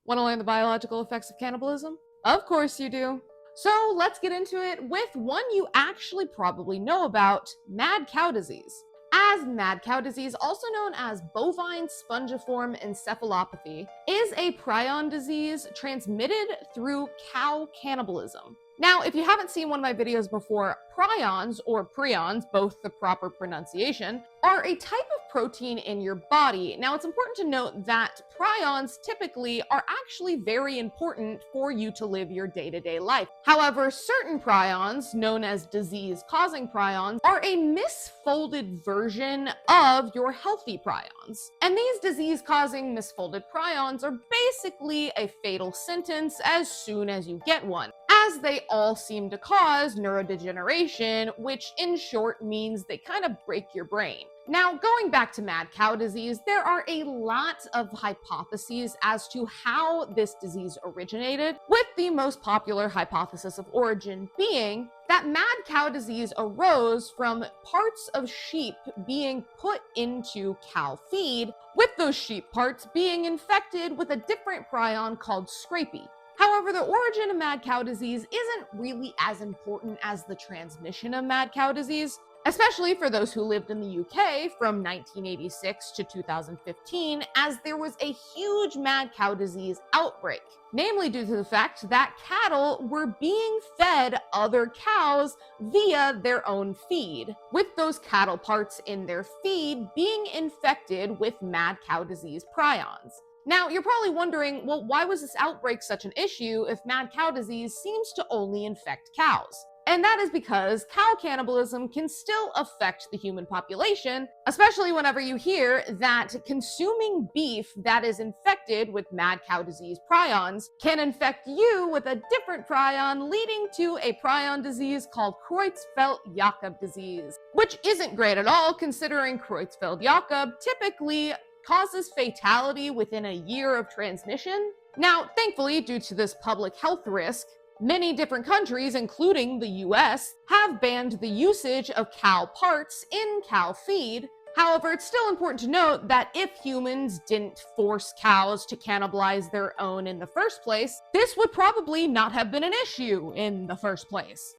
Want to learn the biological effects of cannibalism? Of course you do. So let's get into it with one you actually probably know about, mad cow disease. As mad cow disease, also known as bovine spongiform encephalopathy, is a prion disease transmitted through cow cannibalism. Now, if you haven't seen one of my videos before, prions, or prions, both the proper pronunciation, are a type of protein in your body. Now, it's important to note that prions typically are actually very important for you to live your day-to-day life. However, certain prions, known as disease-causing prions, are a misfolded version of your healthy prions. And these disease-causing misfolded prions are basically a fatal sentence as soon as you get one, as they all seem to cause neurodegeneration, which in short means they kind of break your brain. Now, going back to mad cow disease, there are a lot of hypotheses as to how this disease originated, with the most popular hypothesis of origin being that mad cow disease arose from parts of sheep being put into cow feed, with those sheep parts being infected with a different prion called scrapie. However, the origin of mad cow disease isn't really as important as the transmission of mad cow disease, especially for those who lived in the UK from 1986 to 2015, as there was a huge mad cow disease outbreak, namely due to the fact that cattle were being fed other cows via their own feed, with those cattle parts in their feed being infected with mad cow disease prions. Now, you're probably wondering, well, why was this outbreak such an issue if mad cow disease seems to only infect cows? And that is because cow cannibalism can still affect the human population, especially whenever you hear that consuming beef that is infected with mad cow disease prions can infect you with a different prion, leading to a prion disease called Creutzfeldt-Jakob disease, which isn't great at all, considering Creutzfeldt-Jakob typically causes fatality within a year of transmission. Now, thankfully, due to this public health risk, many different countries, including the US, have banned the usage of cow parts in cow feed. However, it's still important to note that if humans didn't force cows to cannibalize their own in the first place, this would probably not have been an issue in the first place.